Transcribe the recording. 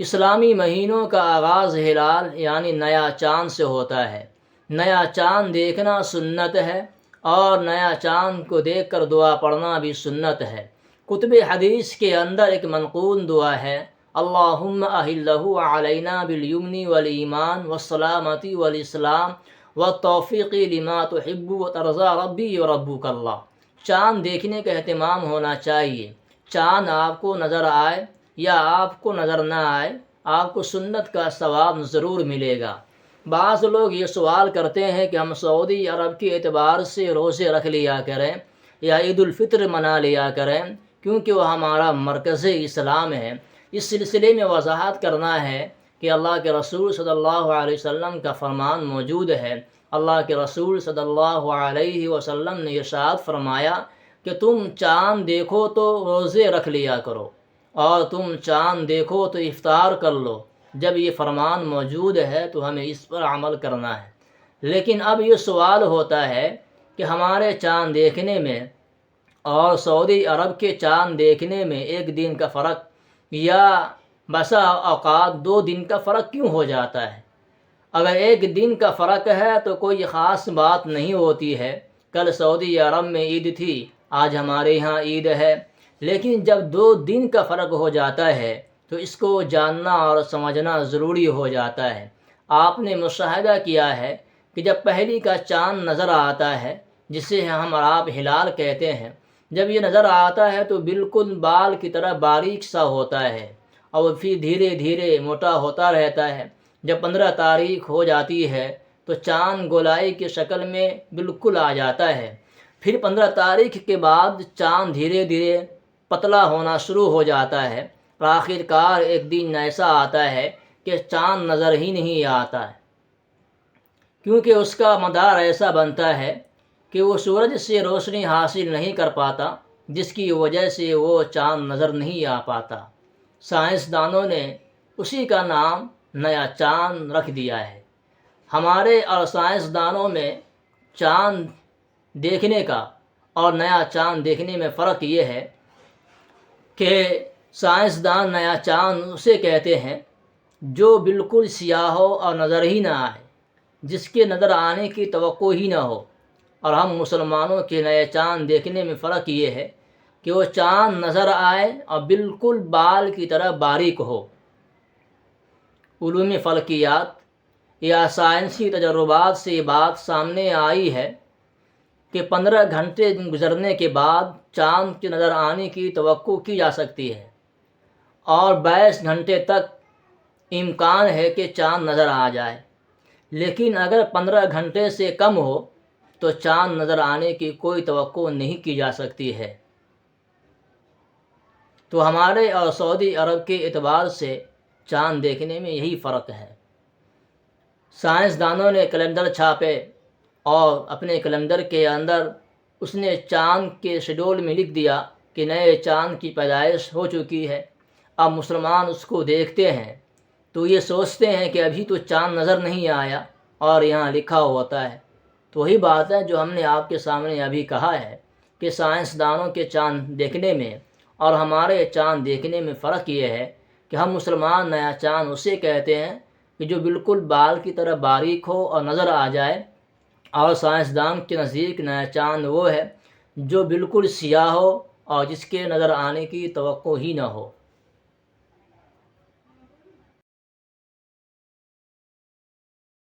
اسلامی مہینوں کا آغاز ہلال یعنی نیا چاند سے ہوتا ہے۔ نیا چاند دیکھنا سنت ہے، اور نیا چاند کو دیکھ کر دعا پڑھنا بھی سنت ہے۔ کتب حدیث کے اندر ایک منقول دعا ہے، اللہم اہلہ علینا بالیمن والایمان والسلامتی والاسلام والتوفیق لما تحب وترضى ربی وربک اللہ۔ چاند دیکھنے کا اہتمام ہونا چاہیے۔ چاند آپ کو نظر آئے یا آپ کو نظر نہ آئے، آپ کو سنت کا ثواب ضرور ملے گا۔ بعض لوگ یہ سوال کرتے ہیں کہ ہم سعودی عرب کے اعتبار سے روزے رکھ لیا کریں یا عید الفطر منا لیا کریں، کیونکہ وہ ہمارا مرکز اسلام ہے۔ اس سلسلے میں وضاحت کرنا ہے کہ اللہ کے رسول صلی اللہ علیہ وسلم کا فرمان موجود ہے۔ اللہ کے رسول صلی اللہ علیہ وسلم نے ارشاد فرمایا کہ تم چاند دیکھو تو روزے رکھ لیا کرو، اور تم چاند دیکھو تو افطار کر لو۔ جب یہ فرمان موجود ہے تو ہمیں اس پر عمل کرنا ہے۔ لیکن اب یہ سوال ہوتا ہے کہ ہمارے چاند دیکھنے میں اور سعودی عرب کے چاند دیکھنے میں ایک دن کا فرق یا بسا اوقات 2 دن کا فرق کیوں ہو جاتا ہے؟ اگر ایک دن کا فرق ہے تو کوئی خاص بات نہیں ہوتی ہے۔ کل سعودی عرب میں عید تھی، آج ہمارے یہاں عید ہے۔ لیکن جب 2 دن کا فرق ہو جاتا ہے تو اس کو جاننا اور سمجھنا ضروری ہو جاتا ہے۔ آپ نے مشاہدہ کیا ہے کہ جب پہلی کا چاند نظر آتا ہے، جسے ہم اور آپ ہلال کہتے ہیں، جب یہ نظر آتا ہے تو بالکل بال کی طرح باریک سا ہوتا ہے، اور پھر دھیرے دھیرے موٹا ہوتا رہتا ہے۔ جب 15 تاریخ ہو جاتی ہے تو چاند گولائی کی شکل میں بالکل آ جاتا ہے۔ پھر 15 تاریخ کے بعد چاند دھیرے دھیرے پتلا ہونا شروع ہو جاتا ہے، اور آخر کار ایک دن ایسا آتا ہے کہ چاند نظر ہی نہیں آتا ہے، کیونکہ اس کا مدار ایسا بنتا ہے کہ وہ سورج سے روشنی حاصل نہیں کر پاتا، جس کی وجہ سے وہ چاند نظر نہیں آ پاتا۔ سائنسدانوں نے اسی کا نام نیا چاند رکھ دیا ہے۔ ہمارے اور سائنسدانوں میں چاند دیکھنے کا اور نیا چاند دیکھنے میں فرق یہ ہے کہ سائنسدان نیا چاند اسے کہتے ہیں جو بالکل سیاہ ہو اور نظر ہی نہ آئے، جس کے نظر آنے کی توقع ہی نہ ہو، اور ہم مسلمانوں کے نئے چاند دیکھنے میں فرق یہ ہے کہ وہ چاند نظر آئے اور بالکل بال کی طرح باریک ہو۔ علوم فلکیات یا سائنسی تجربات سے یہ بات سامنے آئی ہے کہ 15 گھنٹے گزرنے کے بعد چاند کے نظر آنے کی توقع کی جا سکتی ہے، اور 22 گھنٹے تک امکان ہے کہ چاند نظر آ جائے۔ لیکن اگر 15 گھنٹے سے کم ہو تو چاند نظر آنے کی کوئی توقع نہیں کی جا سکتی ہے۔ تو ہمارے اور سعودی عرب کے اعتبار سے چاند دیکھنے میں یہی فرق ہے۔ سائنسدانوں نے کیلنڈر چھاپے، اور اپنے کیلنڈر کے اندر اس نے چاند کے شیڈول میں لکھ دیا کہ نئے چاند کی پیدائش ہو چکی ہے۔ اب مسلمان اس کو دیکھتے ہیں تو یہ سوچتے ہیں کہ ابھی تو چاند نظر نہیں آیا، اور یہاں لکھا ہوتا ہے۔ تو وہی بات ہے جو ہم نے آپ کے سامنے ابھی کہا ہے کہ سائنسدانوں کے چاند دیکھنے میں اور ہمارے چاند دیکھنے میں فرق یہ ہے کہ ہم مسلمان نیا چاند اسے کہتے ہیں کہ جو بالکل بال کی طرح باریک ہو اور نظر آ جائے، اور سائنسدان کے نزدیک نیا چاند وہ ہے جو بالکل سیاہ ہو اور جس کے نظر آنے کی توقع ہی نہ ہو۔